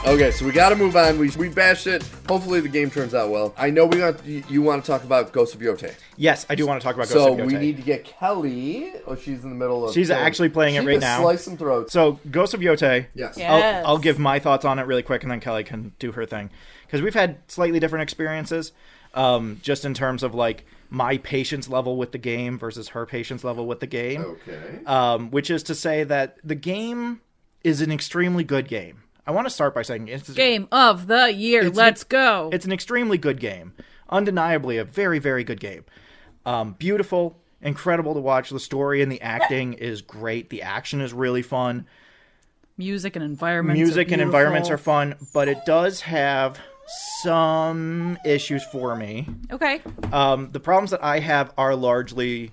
Okay, so we got to move on. We bashed it. Hopefully the game turns out well. I know you want to talk about Ghosts of Yotei. Yes, I do want to talk about Ghosts of Yotei. So we need to get Kelly. Oh, she's in the middle of... She's actually playing it right now. She can slice some throats. So Ghosts of Yotei. Yes. I'll give my thoughts on it really quick, and then Kelly can do her thing. Because we've had slightly different experiences, just in terms of, like, my patience level with the game versus her patience level with the game. Okay. Which is to say that the game is an extremely good game. I want to start by saying it's game of the year. Let's go. It's an extremely good game. Undeniably a very, very good game. Beautiful, incredible to watch. The story and the acting is great. The action is really fun. Music and environments are fun, but it does have some issues for me. Okay. The problems that I have are largely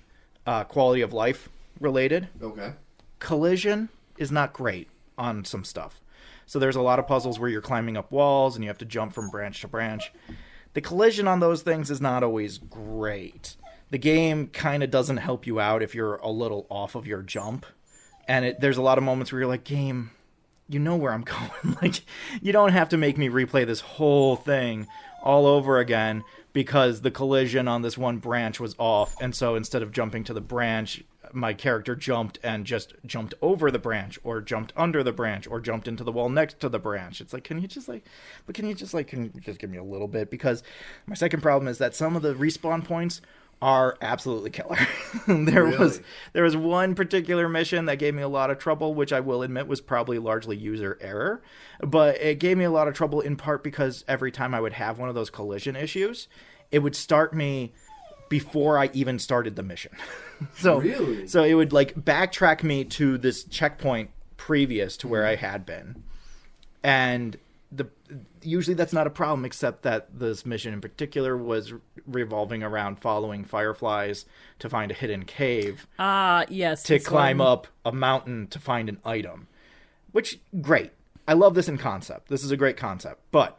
quality of life related. Okay. Collision is not great on some stuff. So there's a lot of puzzles where you're climbing up walls and you have to jump from branch to branch. The collision on those things is not always great. The game kind of doesn't help you out if you're a little off of your jump. And there's a lot of moments where you're like, game, you know where I'm going. Like, you don't have to make me replay this whole thing all over again because the collision on this one branch was off. And so instead of jumping to the branch, my character jumped and just jumped over the branch or jumped under the branch or jumped into the wall next to the branch. It's like, can you just give me a little bit? Because my second problem is that some of the respawn points are absolutely killer. There was one particular mission that gave me a lot of trouble, which I will admit was probably largely user error, but it gave me a lot of trouble in part because every time I would have one of those collision issues, it would start me before I even started the mission. So it would like backtrack me to this checkpoint previous to where I had been. And usually that's not a problem, except that this mission in particular was revolving around following fireflies to find a hidden cave. Yes. To climb up a mountain to find an item. Which, great. I love this in concept. This is a great concept. But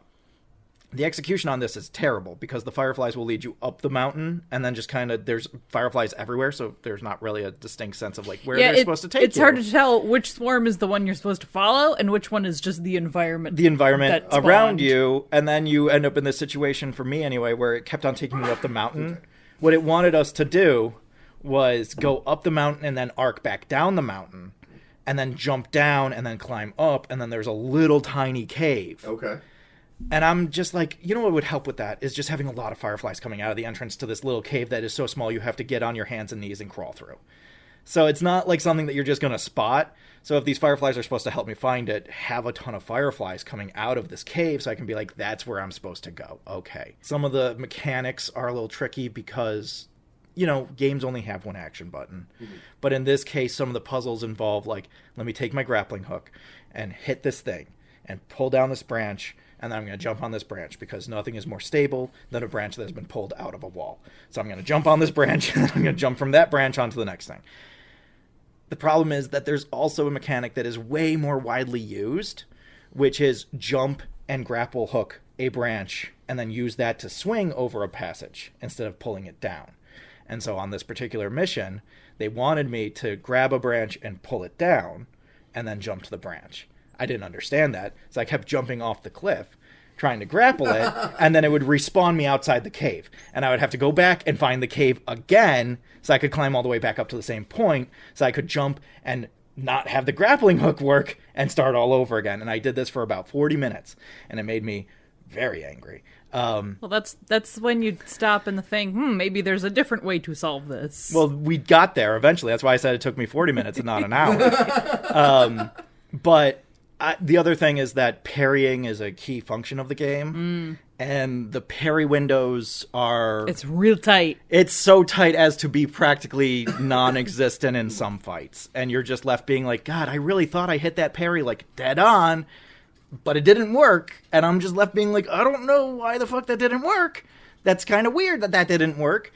the execution on this is terrible because the fireflies will lead you up the mountain and then just kind of there's fireflies everywhere, so there's not really a distinct sense of like where they're supposed to take you. It's hard to tell which swarm is the one you're supposed to follow and which one is just the environment. The environment around you, and then you end up in this situation, for me anyway, where it kept on taking me up the mountain. What it wanted us to do was go up the mountain and then arc back down the mountain and then jump down and then climb up, and then there's a little tiny cave. Okay. And I'm just like, you know what would help with that is just having a lot of fireflies coming out of the entrance to this little cave that is so small you have to get on your hands and knees and crawl through. So it's not like something that you're just going to spot. So if these fireflies are supposed to help me find it, have a ton of fireflies coming out of this cave so I can be like, that's where I'm supposed to go. Okay. Some of the mechanics are a little tricky because, you know, games only have one action button. Mm-hmm. But in this case, some of the puzzles involve like, let me take my grappling hook and hit this thing and pull down this branch, and then I'm going to jump on this branch because nothing is more stable than a branch that has been pulled out of a wall. So I'm going to jump on this branch, and then I'm going to jump from that branch onto the next thing. The problem is that there's also a mechanic that is way more widely used, which is jump and grapple hook a branch and then use that to swing over a passage instead of pulling it down. And so on this particular mission, they wanted me to grab a branch and pull it down and then jump to the branch. I didn't understand that, so I kept jumping off the cliff, trying to grapple it, and then it would respawn me outside the cave. And I would have to go back and find the cave again, so I could climb all the way back up to the same point, so I could jump and not have the grappling hook work and start all over again. And I did this for about 40 minutes, and it made me very angry. Well, that's when you stop and think, maybe there's a different way to solve this. Well, we got there eventually. That's why I said it took me 40 minutes and not an hour. But the other thing is that parrying is a key function of the game. And the parry windows are... It's real tight. It's so tight as to be practically non-existent in some fights. And you're just left being like, God, I really thought I hit that parry like dead on, but it didn't work. And I'm just left being like, I don't know why the fuck that didn't work. That's kind of weird that didn't work.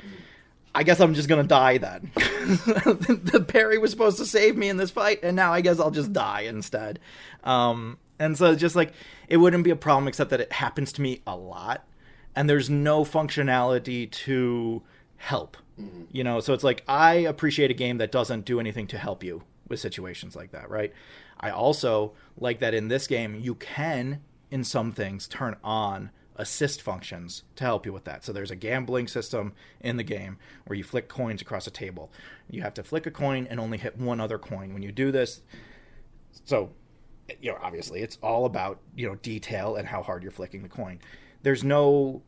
I guess I'm just going to die then. The parry was supposed to save me in this fight, and now I guess I'll just die instead. And so just like, it wouldn't be a problem except that it happens to me a lot, and there's no functionality to help. Mm-hmm. You know, so it's like, I appreciate a game that doesn't do anything to help you with situations like that, right? I also like that in this game, you can in some things, turn on assist functions to help you with that. So there's a gambling system in the game where you flick coins across a table. You have to flick a coin and only hit one other coin when you do this. So, obviously it's all about, detail and how hard you're flicking the coin. There's no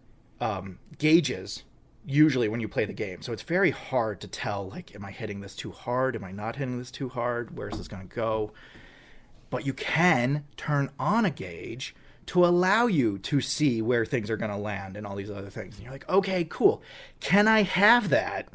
gauges usually when you play the game. So it's very hard to tell, like, am I hitting this too hard? Am I not hitting this too hard? Where's this going to go? But you can turn on a gauge to allow you to see where things are going to land and all these other things. And you're like, okay, cool. Can I have that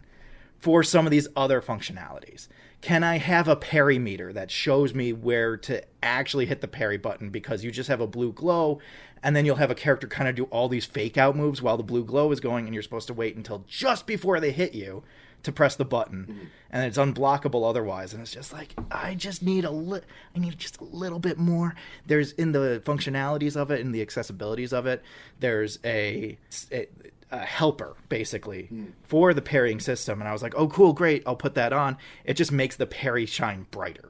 for some of these other functionalities? Can I have a parry meter that shows me where to actually hit the parry button, because you just have a blue glow and then you'll have a character kind of do all these fake out moves while the blue glow is going, and you're supposed to wait until just before they hit you to press the button, and it's unblockable otherwise. And it's just like, I need just a little bit more. There's, in the functionalities of it and the accessibilities of it, there's a helper basically for the parrying system, and I was like, oh cool, great, I'll put that on. It just makes the parry shine brighter,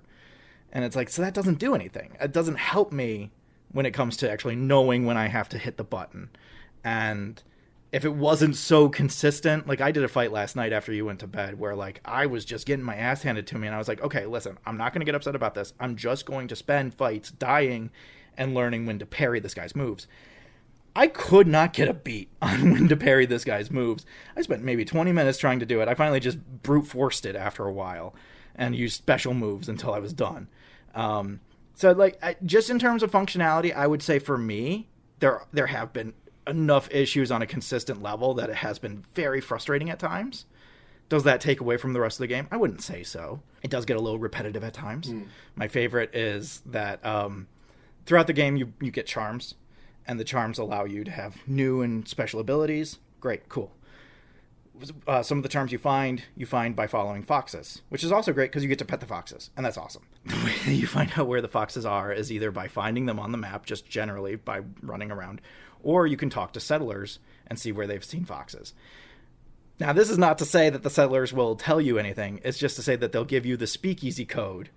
and it's like, so that doesn't do anything. It doesn't help me when it comes to actually knowing when I have to hit the button. And if it wasn't so consistent, like I did a fight last night after you went to bed where, like, I was just getting my ass handed to me, and I was like, okay, listen, I'm not going to get upset about this. I'm just going to spend fights dying and learning when to parry this guy's moves. I could not get a beat on when to parry this guy's moves. I spent maybe 20 minutes trying to do it. I finally just brute forced it after a while and used special moves until I was done. So, like, just in terms of functionality, I would say for me, there have been enough issues on a consistent level that it has been very frustrating at times. Does that take away from the rest of the game? I wouldn't say so. It does get a little repetitive at times. My favorite is that throughout the game, you get charms, and the charms allow you to have new and special abilities. Great, cool. Some of the charms you find by following foxes, which is also great because you get to pet the foxes, and that's awesome. The way that you find out where the foxes are is either by finding them on the map, just generally by running around, or you can talk to settlers and see where they've seen foxes. Now, this is not to say that the settlers will tell you anything. It's just to say that they'll give you the speakeasy code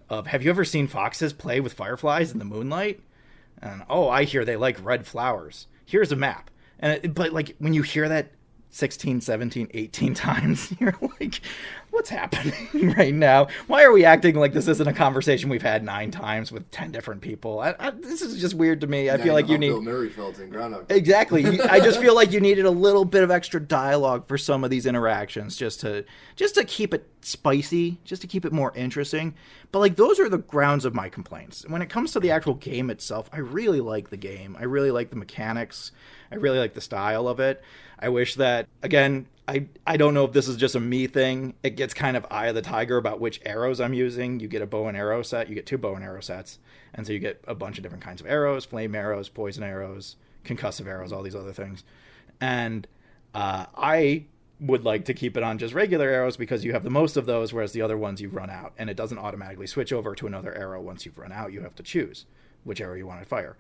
of, have you ever seen foxes play with fireflies in the moonlight? And, oh, I hear they like red flowers. Here's a map. But like, when you hear that 16, 17, 18 times, you're like, what's happening right now? Why are we acting like this isn't a conversation we've had 9 times with 10 different people? This is just weird to me. I feel like you need... Bill Murray felt in Groundhog. Exactly. I just feel like you needed a little bit of extra dialogue for some of these interactions just to keep it spicy, just to keep it more interesting. But like, those are the grounds of my complaints. When it comes to the actual game itself, I really like the game. I really like the mechanics. I really like the style of it. I wish that, again, I don't know if this is just a me thing. It gets kind of eye of the tiger about which arrows I'm using. You get a bow and arrow set. You get 2 bow and arrow sets. And so you get a bunch of different kinds of arrows, flame arrows, poison arrows, concussive arrows, all these other things. And I would like to keep it on just regular arrows because you have the most of those, whereas the other ones you run out. And it doesn't automatically switch over to another arrow once you've run out. You have to choose which arrow you want to fire.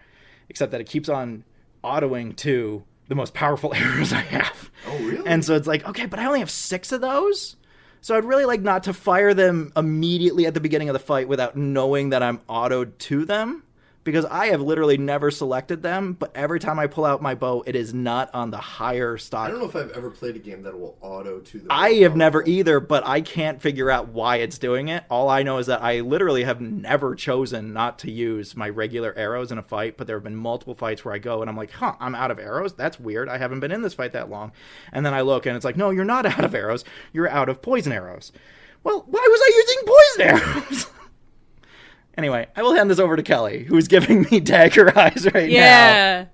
Except that it keeps on autoing to the most powerful arrows I have. Oh, really? And so it's like, okay, but I only have 6 of those. So I'd really like not to fire them immediately at the beginning of the fight without knowing that I'm autoed to them, because I have literally never selected them, but every time I pull out my bow, it is not on the higher stock. I don't know if I've ever played a game that will auto to the... I have never either, but I can't figure out why it's doing it. All I know is that I literally have never chosen not to use my regular arrows in a fight, but there have been multiple fights where I go and I'm like, I'm out of arrows? That's weird. I haven't been in this fight that long. And then I look and it's like, no, you're not out of arrows. You're out of poison arrows. Well, why was I using poison arrows? Anyway, I will hand this over to Kelly, who's giving me dagger eyes right now. Yeah.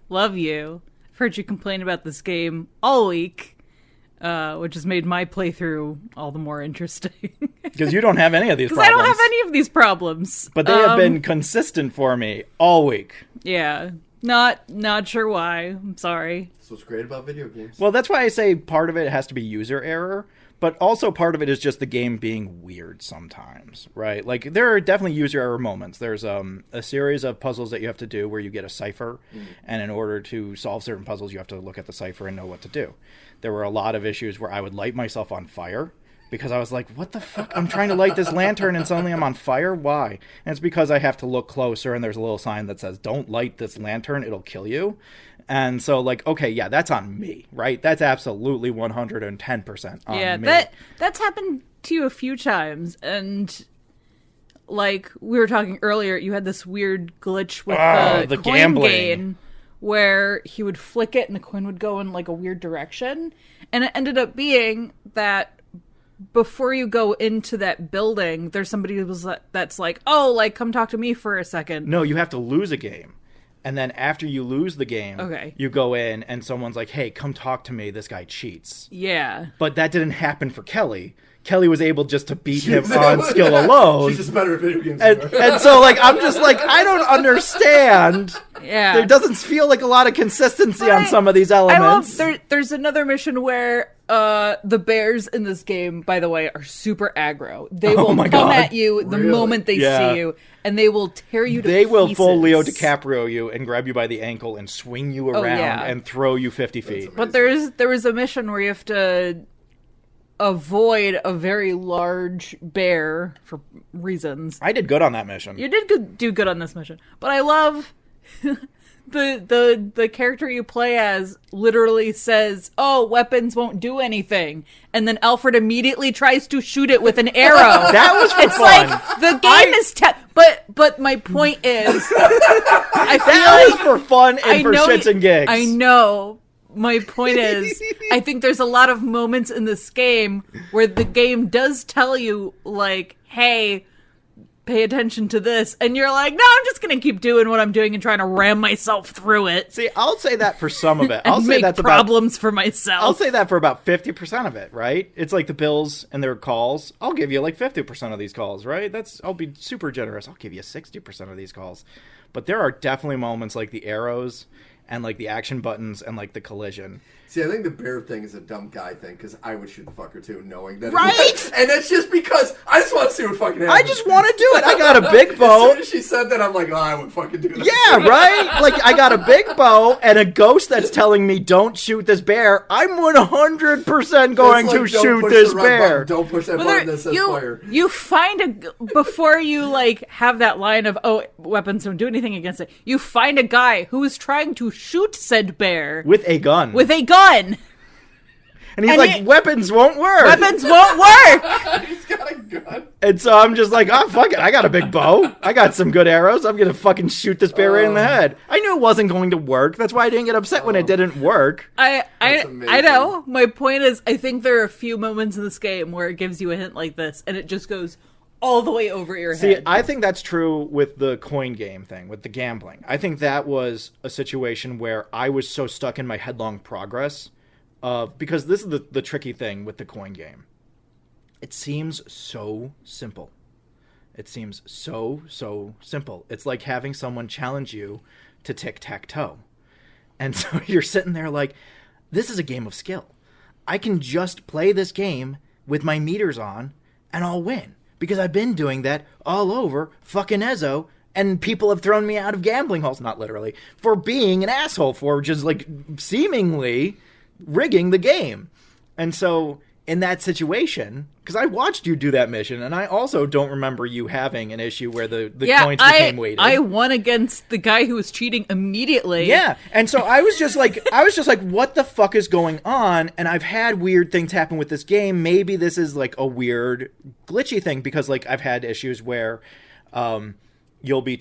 Love you. I've heard you complain about this game all week, which has made my playthrough all the more interesting. Because you don't have any of these problems. Because I don't have any of these problems. But they have been consistent for me all week. Yeah. Not sure why. I'm sorry. That's what's great about video games. Well, that's why I say part of it has to be user error. But also part of it is just the game being weird sometimes, right? Like, there are definitely user error moments. There's a series of puzzles that you have to do where you get a cipher, and in order to solve certain puzzles, you have to look at the cipher and know what to do. There were a lot of issues where I would light myself on fire, because I was like, what the fuck? I'm trying to light this lantern and suddenly I'm on fire? Why? And it's because I have to look closer and there's a little sign that says, don't light this lantern, it'll kill you. And so, like, okay, yeah, that's on me, right? That's absolutely 110% on me. Yeah, that's happened to you a few times, and like we were talking earlier, you had this weird glitch with the coin gambling game where he would flick it and the coin would go in like a weird direction, and it ended up being that before you go into that building, there's somebody that's like, oh, like, come talk to me for a second. No, you have to lose a game. And then after you lose the game, you go in and someone's like, hey, come talk to me. This guy cheats. Yeah. But that didn't happen for Kelly. Kelly was able just to beat him on skill alone. She's just better at video games. And so, like, I'm just like, I don't understand. Yeah. There doesn't feel like a lot of consistency on some of these elements. There's another mission where the bears in this game, by the way, are super aggro. They will come at you the moment they see you, and they will tear you to pieces. They will full Leo DiCaprio you and grab you by the ankle and swing you around and throw you 50 feet. But there was a mission where you have to avoid a very large bear for reasons. I did good on that mission. You did do good on this mission. But I love the character you play as literally says, oh, weapons won't do anything. And then Alfred immediately tries to shoot it with an arrow. That was for it's fun. Like, the game is... But my point is... I feel that like, was for fun and for shits and gigs. I know. My point is, I think there's a lot of moments in this game where the game does tell you, like, hey, pay attention to this. And you're like, no, I'm just going to keep doing what I'm doing and trying to ram myself through it. See, I'll say that for some of it. I'll say make that's problems for myself. I'll say that for about 50% of it, right? It's like the bills and their calls. I'll give you like 50% of these calls, right? I'll be super generous. I'll give you 60% of these calls. But there are definitely moments like the arrows and like the action buttons and like the collision. See, I think the bear thing is a dumb guy thing, because I would shoot the fucker too, knowing that. Right? And that's just because I just want to see what fucking happens. I just want to do it. I got a big bow. As soon as she said that, I'm like, oh, I would fucking do that. Yeah, right? Like, I got a big bow and a ghost that's telling me don't shoot this bear. I'm 100% going to shoot this bear. Don't push that button that says fire. You find before you, like, have that line of, oh, weapons don't do anything against it, you find a guy who is trying to shoot said bear. With a gun. And he's like, weapons won't work. Weapons won't work. He's got a gun. And so I'm just like, oh, fuck it. I got a big bow. I got some good arrows. I'm going to fucking shoot this bear right in the head. I knew it wasn't going to work. That's why I didn't get upset when it didn't work. I know. My point is, I think there are a few moments in this game where it gives you a hint like this, and it just goes all the way over your head. See, I think that's true with the coin game thing, with the gambling. I think that was a situation where I was so stuck in my headlong progress because this is the tricky thing with the coin game. It seems so simple. It seems so simple. It's like having someone challenge you to tic-tac-toe. And so you're sitting there like, this is a game of skill. I can just play this game with my meters on and I'll win. Because I've been doing that all over fucking Ezzo, and people have thrown me out of gambling halls, not literally, for being an asshole, for just, like, seemingly rigging the game. And so, in that situation, because I watched you do that mission, and I also don't remember you having an issue where the coins became weighted. I won against the guy who was cheating immediately. Yeah, and so I was just like, what the fuck is going on? And I've had weird things happen with this game. Maybe this is like a weird glitchy thing, because like I've had issues where you'll be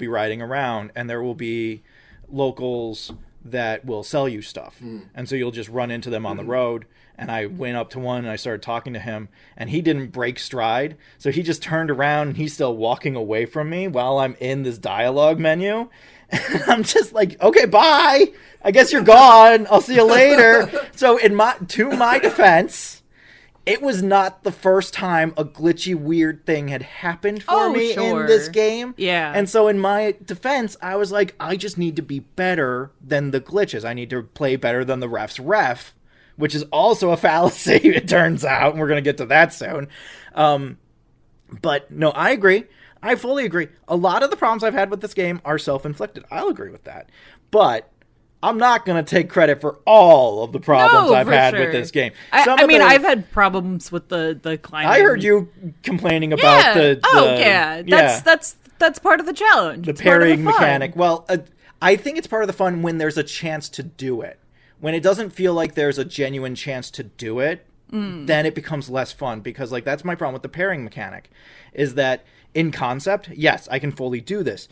riding around, and there will be locals that will sell you stuff. And so you'll just run into them on the road. And I went up to one and I started talking to him, and he didn't break stride. So he just turned around and he's still walking away from me while I'm in this dialogue menu. And I'm just like, okay, bye. I guess you're gone. I'll see you later. So to my defense, it was not the first time a glitchy, weird thing had happened for me in this game. Yeah. And so in my defense, I was like, I just need to be better than the glitches. I need to play better than the ref's ref, which is also a fallacy, it turns out, and we're going to get to that soon. But no, I agree. I fully agree. A lot of the problems I've had with this game are self-inflicted. I'll agree with that. But I'm not going to take credit for all of the problems I've had with this game. I've had problems with the climbing. I heard you complaining about that's part of the challenge. The parrying mechanic. Well, I think it's part of the fun when there's a chance to do it. When it doesn't feel like there's a genuine chance to do it, then it becomes less fun, because like that's my problem with the parrying mechanic, is that in concept, yes, I can fully do this.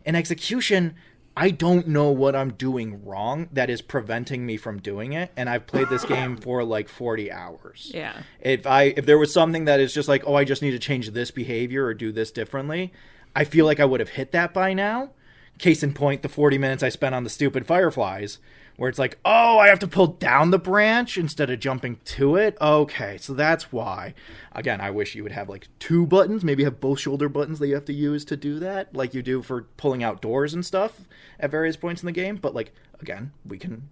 In execution, I don't know what I'm doing wrong that is preventing me from doing it, and I've played this game for like 40 hours. Yeah. If there was something that is just like, oh, I just need to change this behavior or do this differently, I feel like I would have hit that by now. Case in point, the 40 minutes I spent on the stupid fireflies, where it's like, oh, I have to pull down the branch instead of jumping to it. Okay, so that's why. Again, I wish you would have like 2 buttons, maybe have both shoulder buttons that you have to use to do that, like you do for pulling out doors and stuff at various points in the game. But like, again, we can,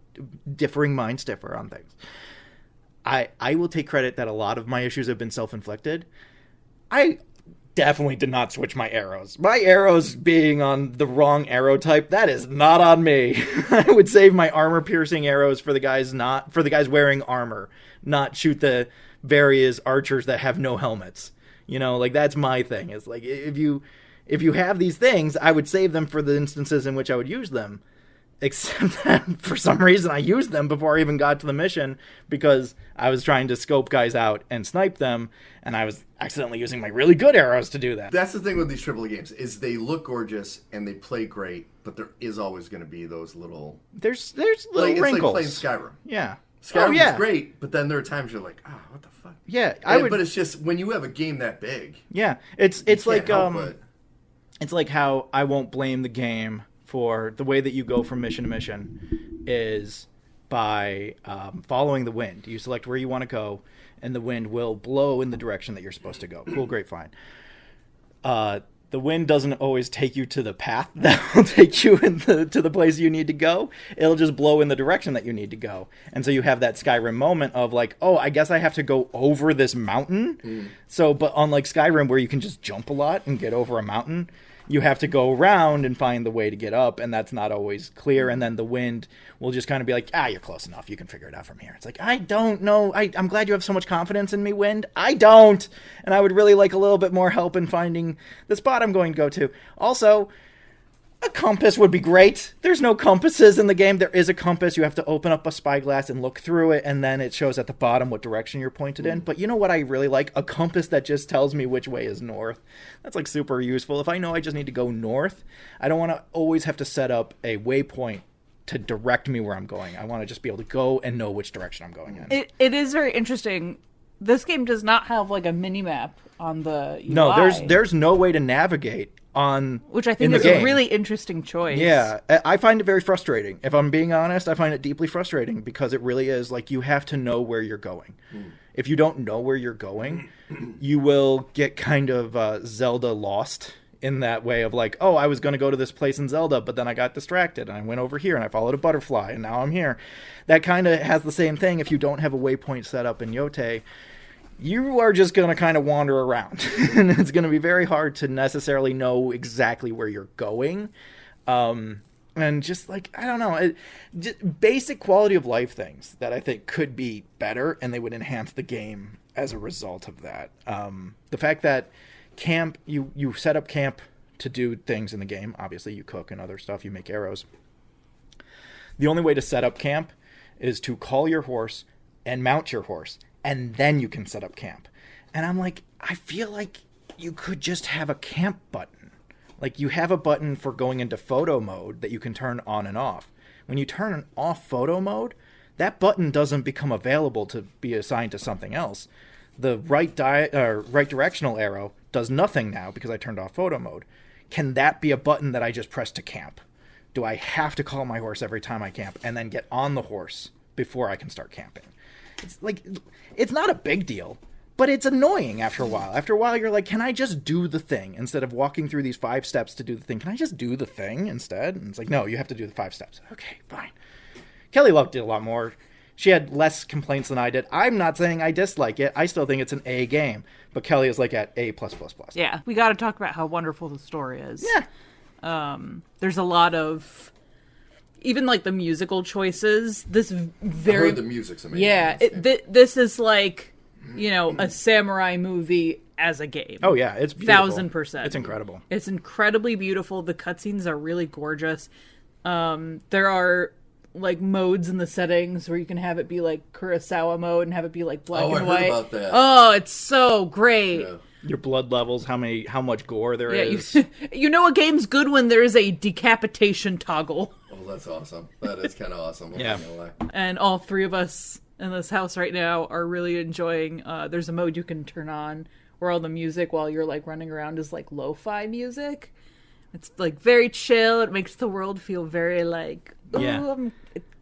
differing minds differ on things. I will take credit that a lot of my issues have been self-inflicted. I definitely did not switch my arrows. My arrows being on the wrong arrow type, that is not on me. I would save my armor piercing arrows for the guys wearing armor, not shoot the various archers that have no helmets. You know, like that's my thing. It's like if you have these things, I would save them for the instances in which I would use them. Except that for some reason I used them before I even got to the mission, because I was trying to scope guys out and snipe them, and I was accidentally using my really good arrows to do that. That's the thing with these AAA games, is they look gorgeous and they play great, but there is always going to be those little... There's little wrinkles. It's like playing Skyrim. Yeah. Skyrim is great, but then there are times you're like, what the fuck? Yeah, but it's just, when you have a game that big... Yeah, it's like it's like how I won't blame the game for the way that you go from mission to mission is by following the wind. You select where you want to go, and the wind will blow in the direction that you're supposed to go. Cool, great, fine. The wind doesn't always take you to the path that will take you to the place you need to go. It'll just blow in the direction that you need to go. And so you have that Skyrim moment of like, oh, I guess I have to go over this mountain. So, but unlike Skyrim where you can just jump a lot and get over a mountain, you have to go around and find the way to get up, and that's not always clear. And then the wind will just kind of be like, you're close enough. You can figure it out from here. It's like, I don't know. I'm glad you have so much confidence in me, wind. I don't. And I would really like a little bit more help in finding the spot I'm going to go to. Also, a compass would be great. There's no compasses in the game. There is a compass. You have to open up a spyglass and look through it, and then it shows at the bottom what direction you're pointed in. But you know what I really like? A compass that just tells me which way is north. That's like super useful. If I know I just need to go north, I don't want to always have to set up a waypoint to direct me where I'm going. I want to just be able to go and know which direction I'm going in. It is very interesting. This game does not have like a mini map on the UI. No, there's no way to navigate which I think is a really interesting choice. Yeah, I find it very frustrating. If I'm being honest, I find it deeply frustrating, because it really is like you have to know where you're going. If you don't know where you're going, you will get kind of Zelda lost in that way of like, oh, I was going to go to this place in Zelda, but then I got distracted and I went over here and I followed a butterfly and now I'm here. That kind of has the same thing if you don't have a waypoint set up in Yotei. You are just going to kind of wander around, and it's going to be very hard to necessarily know exactly where you're going. And just like, I don't know, just basic quality of life things that I think could be better, and they would enhance the game as a result of that. The fact that camp, you set up camp to do things in the game. Obviously, you cook and other stuff. You make arrows. The only way to set up camp is to call your horse and mount your horse, and then you can set up camp. And I'm like, I feel like you could just have a camp button. Like, you have a button for going into photo mode that you can turn on and off. When you turn off photo mode, that button doesn't become available to be assigned to something else. The right directional arrow does nothing now because I turned off photo mode. Can that be a button that I just press to camp? Do I have to call my horse every time I camp and then get on the horse before I can start camping? It's like, it's not a big deal, but it's annoying after a while. After a while, you're like, can I just do the thing instead of walking through these 5 steps to do the thing? Can I just do the thing instead? And it's like, no, you have to do the 5 steps. Okay, fine. Kelly loved it a lot more. She had less complaints than I did. I'm not saying I dislike it. I still think it's an A game, but Kelly is like at A+++. Yeah, we got to talk about how wonderful the story is. Yeah. There's a lot of... even like the musical choices. This I very heard the music's amazing. yeah. This is like a samurai movie as a game. Oh yeah, it's beautiful. 1,000%. It's incredible. It's incredibly beautiful. The cutscenes are really gorgeous. There are like modes in the settings where you can have it be like Kurosawa mode and have it be like black and white. I heard about that. Oh, it's so great. Yeah. Your blood levels, how much gore there Yeah, is. you know a game's good when there is a decapitation toggle. Oh, that's awesome. That is kind of awesome. I'm Yeah. not gonna lie. And all three of us in this house right now are really enjoying. There's a mode you can turn on where all the music while you're like running around is like lo-fi music. It's like very chill. It makes the world feel very like I'm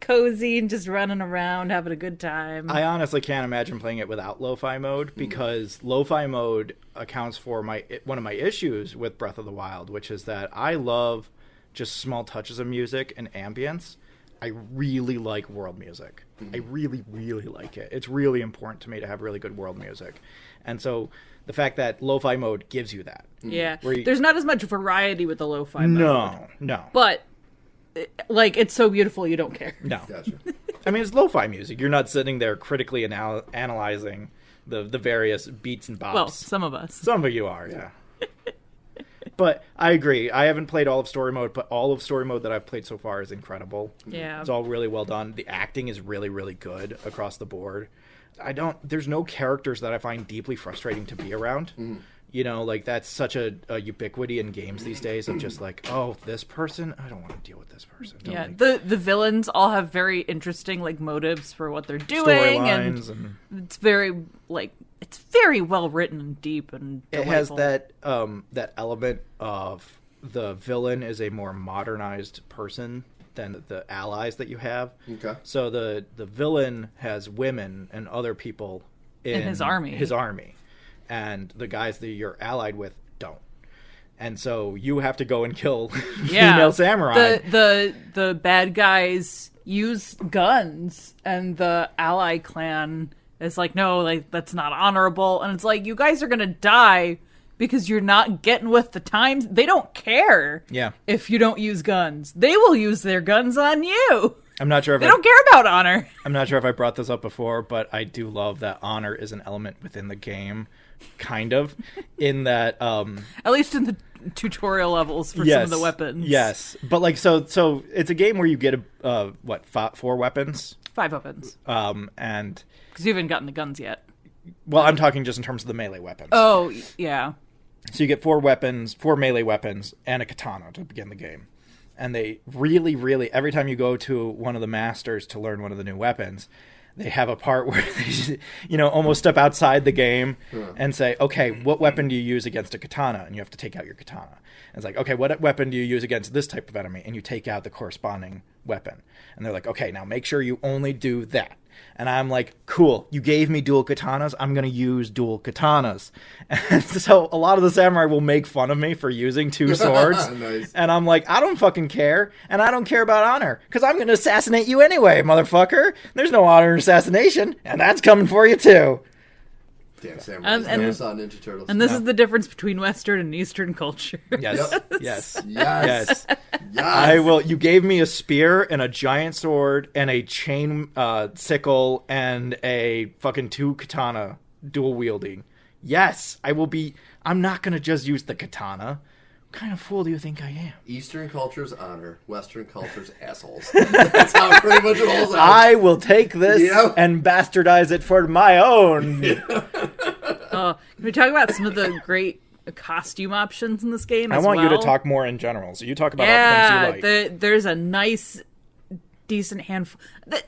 cozy and just running around having a good time. I honestly can't imagine playing it without lo-fi mode, because lo-fi mode accounts for one of my issues with Breath of the Wild, which is that I love just small touches of music and ambience. I really like world music. I really, really like it. It's really important to me to have really good world music. And so the fact that lo-fi mode gives you that. Yeah. There's not as much variety with the lo-fi mode. No. But, like, it's so beautiful you don't care. No. Gotcha. I mean, it's lo-fi music. You're not sitting there critically analyzing the various beats and bops. Well, some of us. Some of you are, yeah. But I agree. I haven't played all of story mode, but all of story mode that I've played so far is incredible. Yeah. It's all really well done. The acting is really, really good across the board. There's no characters that I find deeply frustrating to be around. You know, like, that's such a ubiquity in games these days of just like, oh, this person? I don't want to deal with this person. Yeah, the villains all have very interesting, like, motives for what they're doing. And it's very, like, it's very well written and deep and delightful. It has that element of the villain is a more modernized person than the allies that you have. Okay. So the villain has women and other people in his army. And the guys that you're allied with don't. And so you have to go and kill female samurai. The bad guys use guns, and the ally clan is like, no, like, that's not honorable. And it's like, you guys are gonna die because you're not getting with the times. They don't care if you don't use guns. They will use their guns on you. I'm not sure if they don't care about honor. I'm not sure if I brought this up before, but I do love that honor is an element within the game, kind of, in that at least in the tutorial levels for some of the weapons. Yes, but like so it's a game where you get 4 weapons, 5 weapons, and because you haven't gotten the guns yet. Well, I'm talking just in terms of the melee weapons. Oh yeah. So you get 4 melee weapons, and a katana to begin the game. And they really, really, every time you go to one of the masters to learn one of the new weapons, they have a part where they, almost step outside the game and say, okay, what weapon do you use against a katana? And you have to take out your katana. And it's like, okay, what weapon do you use against this type of enemy? And you take out the corresponding weapon. And they're like, okay, now make sure you only do that. And I'm like, cool, you gave me dual katanas, I'm going to use dual katanas. And so a lot of the samurai will make fun of me for using 2 swords. Nice. And I'm like, I don't fucking care, and I don't care about honor, because I'm going to assassinate you anyway, motherfucker. There's no honor in assassination, and that's coming for you too. Damn samurai. Never saw Ninja Turtles. And this is the difference between Western and Eastern culture. Yes. Yep. Yes. Yes. I will. You gave me a spear and a giant sword and a chain sickle and a fucking 2 katana dual wielding. Yes, I will be. I'm not gonna just use the katana. What kind of fool do you think I am? Eastern culture's honor, Western culture's assholes. That's how pretty much it rolls out. I will take this and bastardize it for my own. Can we talk about some of the great costume options in this game I want you to talk more in general. So you talk about all the things you like. There's a nice, decent handful.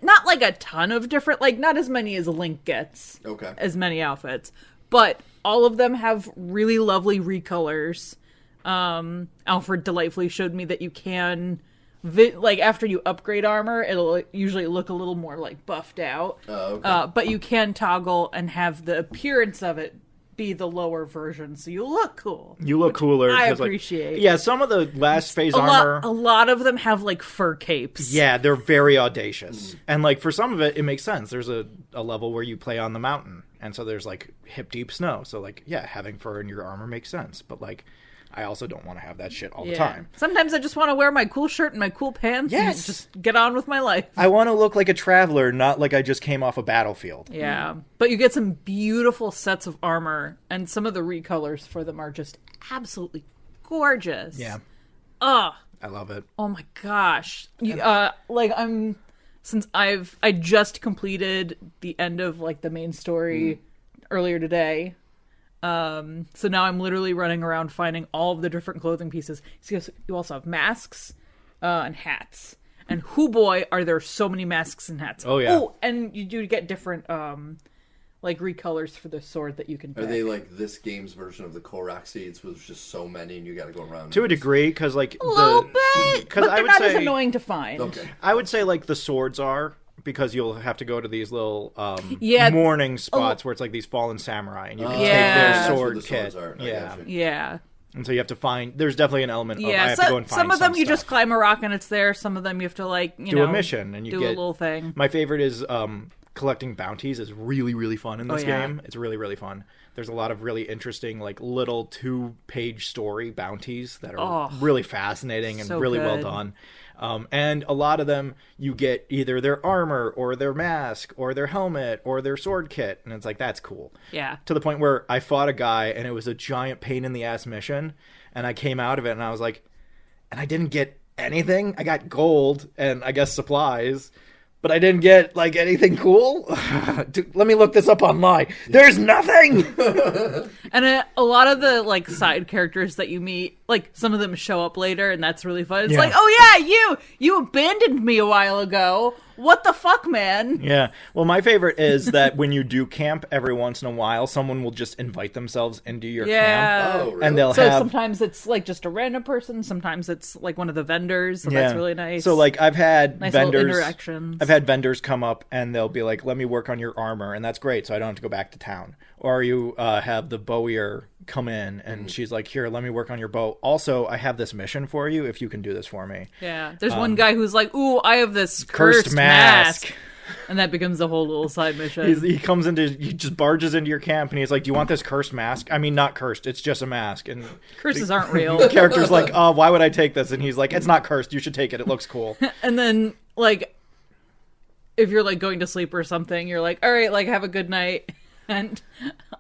Not like a ton of different, like not as many as Link gets. Okay. As many outfits. But all of them have really lovely recolors. Alfred delightfully showed me that you can, like after you upgrade armor, it'll usually look a little more like buffed out. Oh, okay. But you can toggle and have the appearance of it be the lower version, so you look cool. You look cooler. I appreciate. Yeah, some of the last phase armor. A lot of them have like fur capes. Yeah, they're very audacious. And like for some of it makes sense. There's a level where you play on the mountain, and so there's like hip deep snow. So like, yeah, having fur in your armor makes sense. But like I also don't want to have that shit all the Yeah. time. Sometimes I just want to wear my cool shirt and my cool pants and Yes. just get on with my life. I want to look like a traveler, not like I just came off a battlefield. Yeah. But you get some beautiful sets of armor, and some of the recolors for them are just absolutely gorgeous. Yeah. Ugh. I love it. Oh my gosh. I just completed the end of like the main story earlier today. So now I'm literally running around finding all of the different clothing pieces. So you also have masks and hats. And hoo boy, are there so many masks and hats. Oh, yeah. Oh, and you do get different like recolors for the sword that you can pick. Are they like this game's version of the Korok seeds, where there's just so many and you got to go around? To a degree, because like a little bit, but they're not as annoying to find. Okay. I would say like the swords are, because you'll have to go to these little Yeah. mourning spots where it's like these fallen samurai, and you can Yeah. take their That's where sword the swords kit. are. I Yeah, gotcha. Yeah. and so you have to find. There's definitely an element of I Yeah, have to go and find some of them you stuff. just climb a rock and it's there. Some of them you have to like, you Do know, a mission and you do get a little thing. My favorite is collecting bounties is really, really fun in this yeah. game. It's really, really fun. There's a lot of really interesting, like, little 2-page story bounties that are really fascinating and so really well good. done. And a lot of them, you get either their armor or their mask or their helmet or their sword kit. And it's like, that's cool. Yeah. To the point where I fought a guy and it was a giant pain in the ass mission. And I came out of it and I was like, and I didn't get anything. I got gold and I guess supplies. But I didn't get, like, anything cool. Dude, let me look this up online. There's nothing! And a lot of the like side characters that you meet, like some of them show up later, and that's really fun. It's Yeah. like, oh yeah, you abandoned me a while ago. What the fuck, man? Yeah. Well, my favorite is that when you do camp, every once in a while, someone will just invite themselves into your camp. Oh, really? And they'll So have... sometimes it's like just a random person. Sometimes it's like one of the vendors. So that's really nice. So, like, I've had Nice little vendors... interactions. I've had vendors come up and they'll be like, let me work on your armor. And that's great, so I don't have to go back to town. Or you have the bowier come in and she's like, here, let me work on your bow. Also, I have this mission for you if you can do this for me. Yeah. There's one guy who's like, ooh, I have this cursed mask. And that becomes a whole little side mission. He just barges into your camp and he's like, do you want this cursed mask? I mean, not cursed, it's just a mask. And Curses aren't real. the character's like, oh, why would I take this? And he's like, it's not cursed, you should take it, it looks cool. And then, like, if you're, like, going to sleep or something, you're like, all right, like, have a good night. And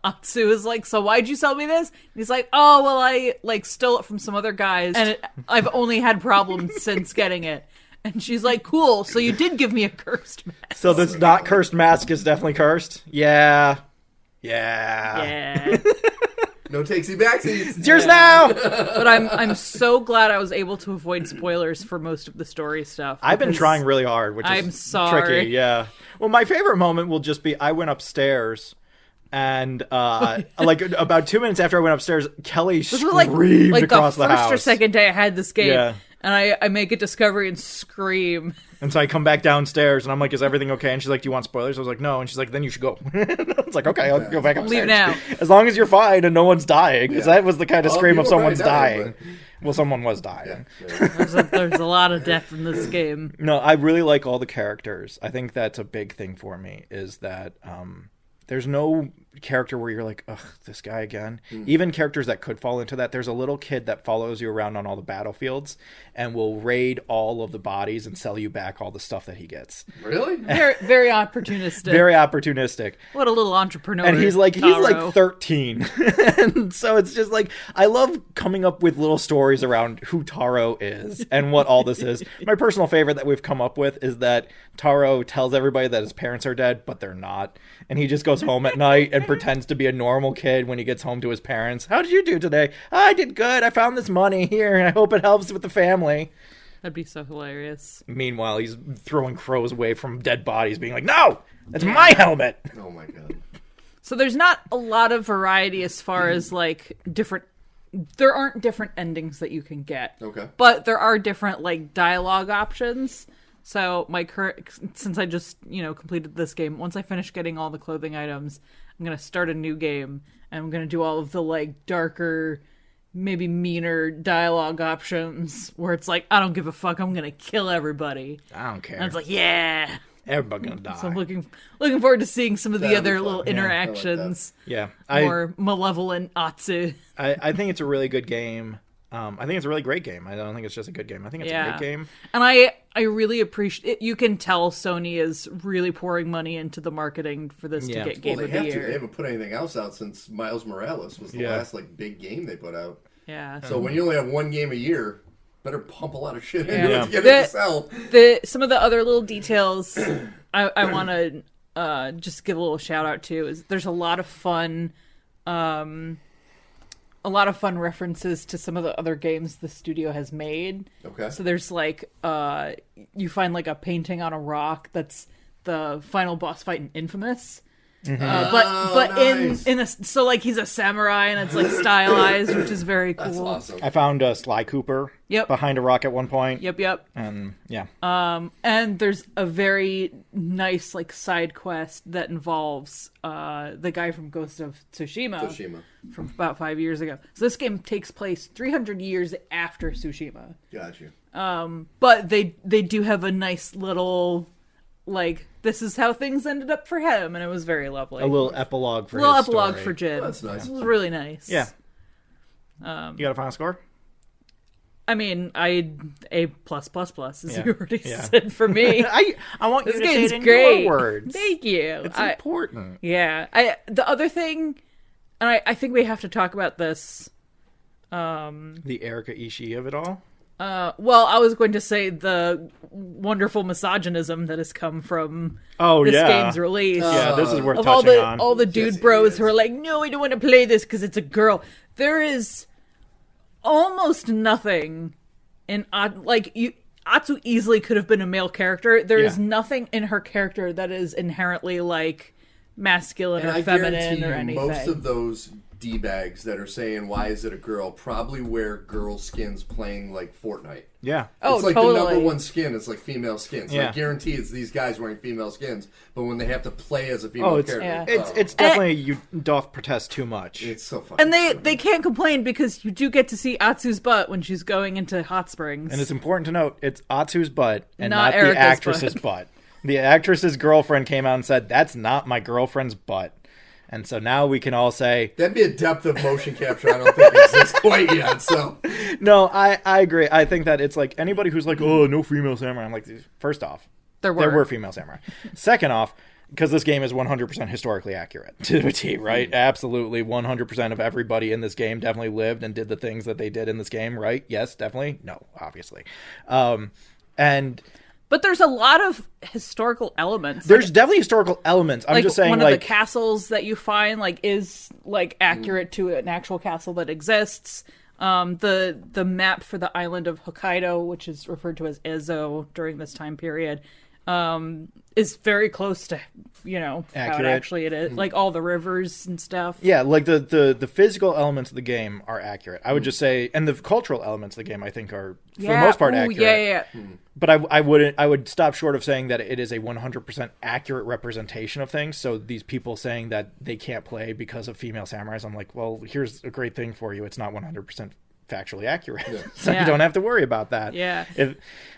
Atsu is like, so why'd you sell me this? And he's like, oh, well, I, like, stole it from some other guys. And I've only had problems since getting it. And she's like, cool, so you did give me a cursed mask. So this not cursed mask is definitely cursed? Yeah. Yeah. No takesy backsies. It's yours now! But I'm so glad I was able to avoid spoilers for most of the story stuff. I've been because trying really hard, which is I'm sorry. tricky. Yeah. Well, my favorite moment will just be I went upstairs and like about 2 minutes after I went upstairs, Kelly This was screamed like across the the first house. or second day I had this game. Yeah. And I make a discovery and scream. And so I come back downstairs and I'm like, is everything okay? And she's like, do you want spoilers? I was like, no. And she's like, then you should go. It's like, okay, I'll go back upstairs. Leave now. As long as you're fine and no one's dying. Because that was the kind of scream of people someone's probably dying. Well, someone was dying. There's a lot of death in this game. No, I really like all the characters. I think that's a big thing for me, is that there's no character where you're like, ugh, this guy again. Even characters that could fall into that. There's a little kid that follows you around on all the battlefields and will raid all of the bodies and sell you back all the stuff that he gets. Really? Very, very opportunistic. Very opportunistic. What a little entrepreneur. And he's like Taro. 13. And so it's just like, I love coming up with little stories around who Taro is and what all this is. My personal favorite that we've come up with is that Taro tells everybody that his parents are dead, but they're not. And he just goes home at night and pretends to be a normal kid when he gets home to his parents. How did you do today? I did good. I found this money here and I hope it helps with the family. That'd be so hilarious. Meanwhile, he's throwing crows away from dead bodies, being like, no, that's my helmet. Oh my god. So there's not a lot of variety as far as like different. There aren't different endings that you can get. Okay. But there are different like dialogue options. So my since I just completed this game, once I finish getting all the clothing items, I'm gonna start a new game and I'm gonna do all of the like darker, maybe meaner dialogue options where it's like, I don't give a fuck, I'm gonna kill everybody. I don't care. And it's like, yeah. Everybody gonna die. So I'm looking forward to seeing some of the That'll be other fun. little Yeah, I like interactions. Yeah, More malevolent Atsu. I think it's a really good game. I think it's a really great game. I don't think it's just a good game. I think it's a great game. And I really appreciate it. You can tell Sony is really pouring money into the marketing for this to get Game of the Year. They haven't put anything else out since Miles Morales was the last like big game they put out. Yeah. So when you only have one game a year, better pump a lot of shit into it to get it to sell. Some of the other little details I want to just give a little shout out to is there's a lot of fun references to some of the other games the studio has made. Okay. So there's like you find like a painting on a rock that's the final boss fight in Infamous. Mm-hmm. But nice. in a so like he's a samurai and it's like stylized, which is very cool. That's awesome. I found Sly Cooper behind a rock at one point. Yep. And yeah. And there's a very nice like side quest that involves the guy from Ghosts of Tsushima from about 5 years ago. So this game takes place 300 years after Tsushima. Got you. But they do have a nice little like this is how things ended up for him, and it was very lovely. A little epilogue for Jim. Oh, that's nice. It was really nice. Yeah. You got a final score? I mean, A++, as you already said for me. I want you this to say it in great. your words. Thank you. It's important. Yeah. The other thing, and I think we have to talk about this. The Erika Ishii of it all? Well, I was going to say the wonderful misogynism that has come from this game's release. Yeah, this is worth touching on. All the dude bros who are like, no, I don't want to play this because it's a girl. There is almost nothing in Atsu easily could have been a male character. There is nothing in her character that is inherently like masculine or feminine or anything. Most of those D-bags that are saying, why is it a girl, probably wear girl skins playing like Fortnite. Yeah. It's like the number one skin is like female skins. I guarantee it's these guys wearing female skins, but when they have to play as a female character. It's definitely, you doth protest too much. It's so funny. And they can't complain because you do get to see Atsu's butt when she's going into hot springs. And it's important to note, it's Atsu's butt and not Erika's the actress's butt. The actress's girlfriend came out and said, that's not my girlfriend's butt. And so now we can all say... That'd be a depth of motion capture I don't think exists quite yet, so... No, I agree. I think that it's like, anybody who's like, oh, no female samurai. I'm like, first off, there were female samurai. Second off, because this game is 100% historically accurate to the T, right? Absolutely, 100% of everybody in this game definitely lived and did the things that they did in this game, right? Yes, definitely. No, obviously. But there's a lot of historical elements. There's definitely historical elements. I'm just saying, one of the castles that you find is accurate to an actual castle that exists. The map for the island of Hokkaido, which is referred to as Ezo during this time period, is very close to how it is, like all the rivers and stuff. Yeah, like the physical elements of the game are accurate. I would just say, and the cultural elements of the game I think are for the most part accurate. Yeah. But I would stop short of saying that it is a 100% accurate representation of things. So these people saying that they can't play because of female samurais, I'm like, well, here's a great thing for you. It's not 100% factually accurate. So you don't have to worry about that. Yeah.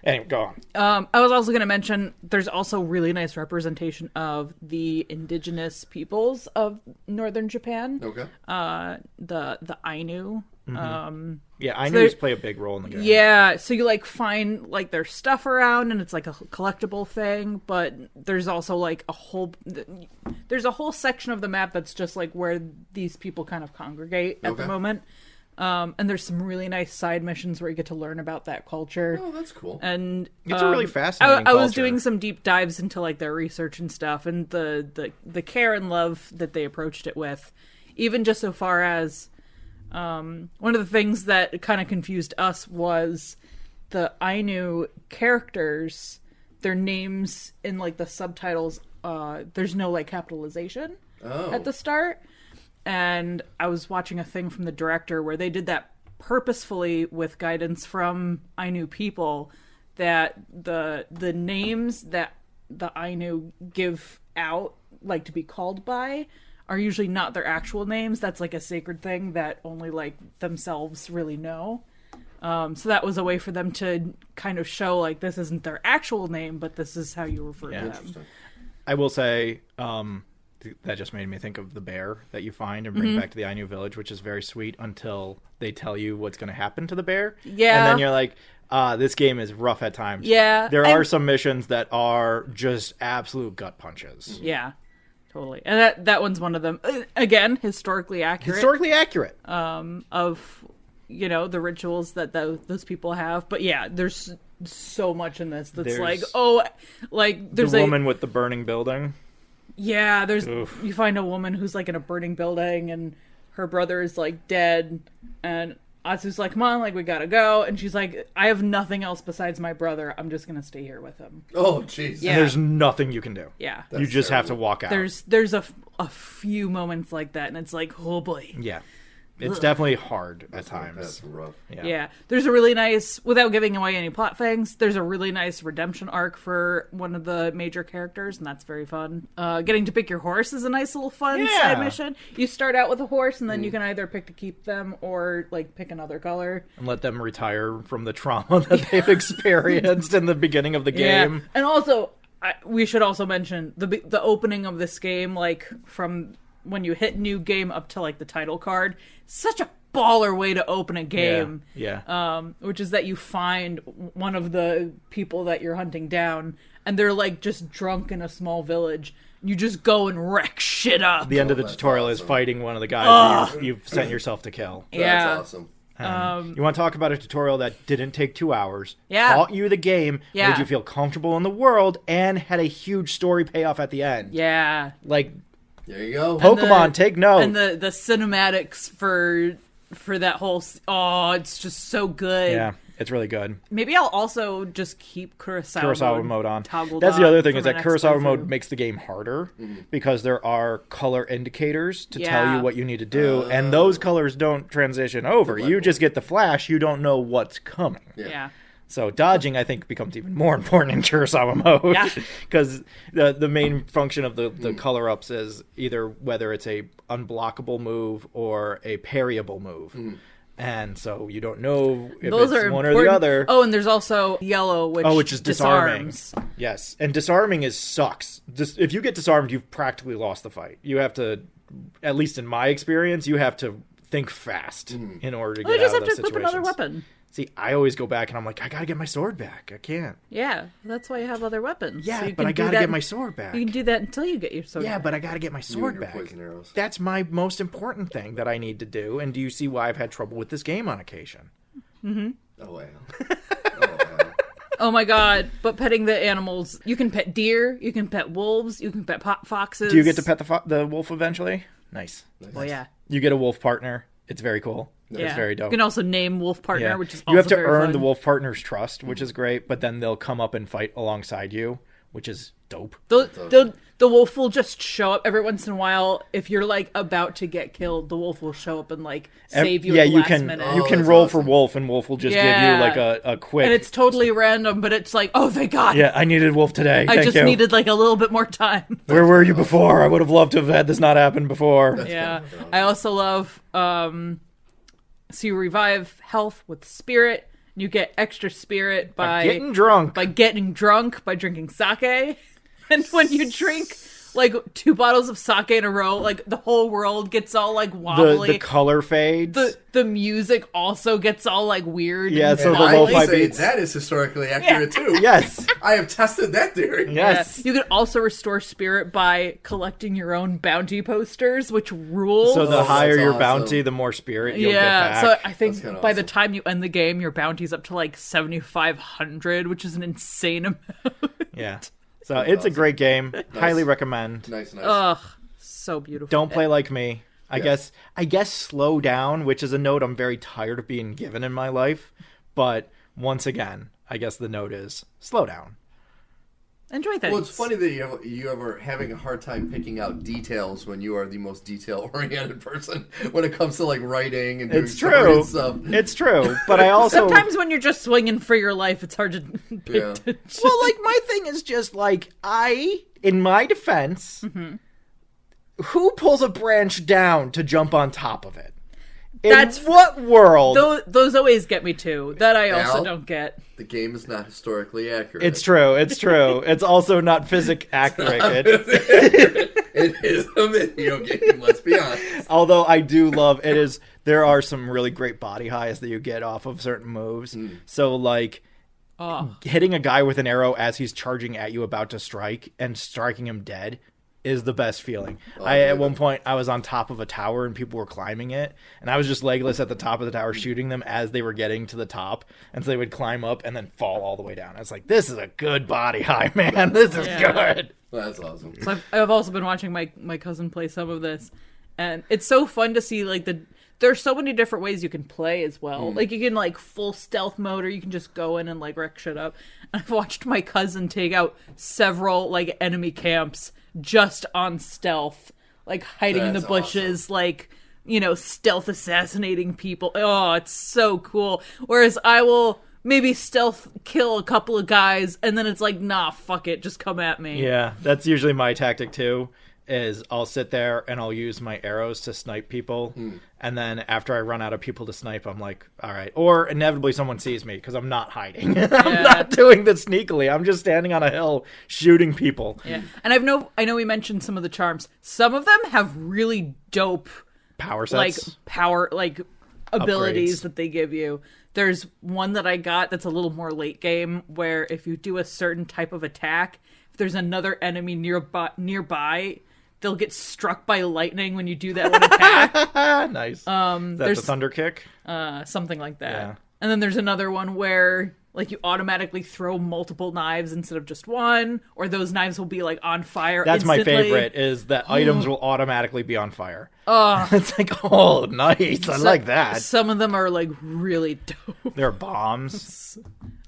Anyway, go on. I was also going to mention there's also really nice representation of the indigenous peoples of northern Japan. Okay. The Ainu. Mm-hmm. Ainus play a big role in the game. Yeah, so you find their stuff around and it's like a collectible thing, but there's also there's a whole section of the map that's just where these people kind of congregate at the moment. And there's some really nice side missions where you get to learn about that culture. Oh, that's cool. And it's a really fascinating I was doing some deep dives into their research and stuff, and the care and love that they approached it with, even just so far as one of the things that kind of confused us was the Ainu characters, their names in the subtitles, there's no capitalization at the start. And I was watching a thing from the director where they did that purposefully with guidance from Ainu people, that the names that the Ainu give out, to be called by, are usually not their actual names. That's a sacred thing that only themselves really know. So that was a way for them to kind of show, like, this isn't their actual name, but this is how you refer to them. I will say, that just made me think of the bear that you find and bring back to the Ainu village, which is very sweet until they tell you what's going to happen to the bear. Yeah. And then you're like, this game is rough at times. Yeah. There are some missions that are just absolute gut punches. Yeah, totally. And that one's one of them. Again, historically accurate. Historically accurate. Of, the rituals that those people have. But yeah, there's so much in this that's there's the woman with the burning building. Yeah, you find a woman who's like in a burning building and her brother is like dead and Atsu's like, come on, like we gotta go. And she's like, I have nothing else besides my brother. I'm just gonna stay here with him. Oh, jeez. Yeah. And there's nothing you can do. Yeah. You just have to walk out. There's a few moments like that and it's like, oh boy. Yeah. It's definitely hard at times. That's rough. Yeah. There's a really nice, without giving away any plot things, there's a really nice redemption arc for one of the major characters, and that's very fun. Getting to pick your horse is a nice little fun side mission. You start out with a horse, and then you can either pick to keep them or like pick another color. And let them retire from the trauma that they've experienced in the beginning of the game. Yeah. And also, we should also mention the opening of this game, like from when you hit new game up to like the title card. Such a baller way to open a game. Yeah. Which is that you find one of the people that you're hunting down and they're like just drunk in a small village. You just go and wreck shit up. The end of the tutorial is fighting one of the guys that you've sent yourself to kill. That's awesome. You want to talk about a tutorial that didn't take 2 hours, Yeah. taught you the game, Yeah. made you feel comfortable in the world, and had a huge story payoff at the end. Yeah. Like, there you go. Pokemon, take note. And the cinematics for that whole... Oh, it's just so good. Yeah, it's really good. Maybe I'll also just keep Kurosawa mode on. Toggled That's the on other thing, for is my that next Kurosawa mode playthrough. makes the game harder because there are color indicators to tell you what you need to do, and those colors don't transition over. You just get the flash, you don't know what's coming. Yeah. So dodging, I think, becomes even more important in Kurosawa mode. Yeah. Because the main function of the color-ups is either whether it's a unblockable move or a parryable move. And so you don't know if Those it's are one or important. the other. Oh, and there's also yellow, which is disarming. disarms. Yes. And disarming sucks. If you get disarmed, you've practically lost the fight. You have to, at least in my experience, you have to think fast in order to get out of those situations. You just have to equip another weapon. See, I always go back and I'm like, I gotta get my sword back. I can't. Yeah, that's why you have other weapons. Yeah, so but I gotta get my sword back. You can do that until you get your sword Yeah, back. but I gotta get my sword back. Poison arrows. That's my most important thing that I need to do. And do you see why I've had trouble with this game on occasion? Oh, wow. Wow. Oh my god, but petting the animals. You can pet deer, you can pet wolves, you can pet foxes. Do you get to pet the wolf eventually? Nice. Oh yeah. You get a wolf partner. It's very cool. Yeah. It's very dope. You can also name wolf partner, which is also you have to very earn fun. the wolf partner's trust, which is great, but then they'll come up and fight alongside you, which is dope. The wolf will just show up every once in a while. If you're like about to get killed, the wolf will show up and like save you at the last minute. You can roll for wolf, and wolf will just give you like a quick. And it's totally random, but it's like, oh, thank God. Yeah, I needed wolf today. I Thank just you. needed like a little bit more time. Where were you before? I would have loved to have had this not happen before. Yeah. I also love so you revive health with spirit. You get extra spirit by getting drunk. By drinking sake. And when you drink like 2 bottles of sake in a row, like the whole world gets all like wobbly. The color fades. The music also gets all like weird. Yeah, and so the wobbly. lo-fi say beats. that is historically accurate too. Yes. I have tested that theory. Yes. Yeah. You can also restore spirit by collecting your own bounty posters, which rules. So the higher that's your awesome. bounty, the more spirit you'll get back. So I think That's by kinda the time you end the game, your bounty's up to like 7,500, which is an insane amount. Yeah. So it's a great game. Highly recommend. Nice. Ugh, so beautiful. Don't play like me. I guess slow down, which is a note I'm very tired of being given in my life. But once again, I guess the note is slow down. Enjoy things. Well, it's funny that you ever having a hard time picking out details when you are the most detail-oriented person when it comes to like writing and doing It's story true. and stuff. It's true. But I also Sometimes when you're just swinging for your life, it's hard to pick Yeah. well, like my thing is just like in my defense, who pulls a branch down to jump on top of it? what world? Those always get me too. That I also Al, don't get. The game is not historically accurate. It's true. It's also not physics accurate. It is a video game, let's be honest. Although I do love it is there are some really great body highs that you get off of certain moves. So like hitting a guy with an arrow as he's charging at you about to strike and striking him dead is the best feeling. At one point I was on top of a tower and people were climbing it, and I was just legless at the top of the tower shooting them as they were getting to the top, and so they would climb up and then fall all the way down. I was like, this is a good body high, man. This is good. That's awesome. So I've also been watching my cousin play some of this, and it's so fun to see like there's so many different ways you can play as well. Like you can like full stealth mode, or you can just go in and like wreck shit up. And I've watched my cousin take out several like enemy camps just on stealth, like hiding in the bushes, awesome. Like, stealth assassinating people. Oh, it's so cool. Whereas I will maybe stealth kill a couple of guys, and then it's like, nah, fuck it, just come at me. Yeah, that's usually my tactic too, is I'll sit there and I'll use my arrows to snipe people, and then after I run out of people to snipe, I'm like, all right. Or inevitably someone sees me, because I'm not hiding. I'm not doing this sneakily. I'm just standing on a hill shooting people. Yeah, and I know we mentioned some of the charms. Some of them have really dope power sets, abilities upgrades that they give you. There's one that I got that's a little more late game, where if you do a certain type of attack, if there's another enemy nearby, they'll get struck by lightning when you do that one attack. Nice. That's a thunder kick? Something like that. Yeah. And then there's another one where like you automatically throw multiple knives instead of just one, or those knives will be like on fire That's instantly. My favorite, is that items will automatically be on fire. It's like, oh, nice. I like that. Some of them are like really dope. They're bombs.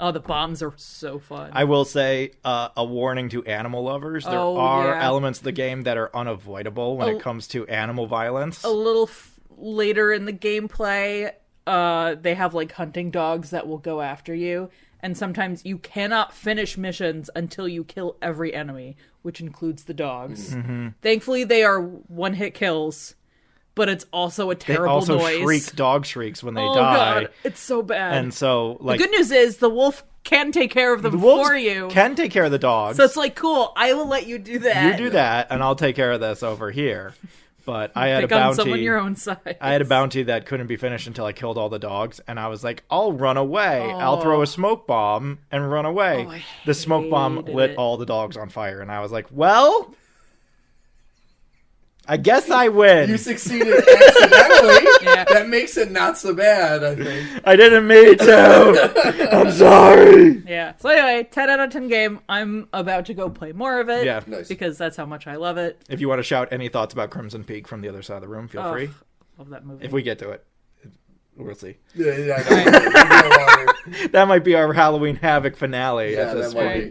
Oh, the bombs are so fun. I will say, a warning to animal lovers. There are elements of the game that are unavoidable when it comes to animal violence. A little later in the gameplay, they have like hunting dogs that will go after you, and sometimes you cannot finish missions until you kill every enemy, which includes the dogs. Thankfully, they are one-hit kills, but it's also a terrible noise. They also shriek dog shrieks when they die. Oh god, it's so bad. And so, like, the good news is the wolf can take care of them for you. Can take care of the dogs. So it's like, cool, I will let you do that. You do that, and I'll take care of this over here. But I had a bounty. Pick on someone your own size. I had a bounty that couldn't be finished until I killed all the dogs, and I was like, I'll run away. I'll throw a smoke bomb and run away. The smoke bomb lit all the dogs on fire, and I was like, well, I guess I win. You succeeded accidentally. That makes it not so bad, I think. I didn't mean to. I'm sorry. Yeah. So anyway, 10 out of 10 game. I'm about to go play more of it. Yeah. Nice. Because that's how much I love it. If you want to shout any thoughts about Crimson Peak from the other side of the room, feel free. Love that movie. If we get to it. We'll see. Yeah. That might be our Halloween Havoc finale at this point.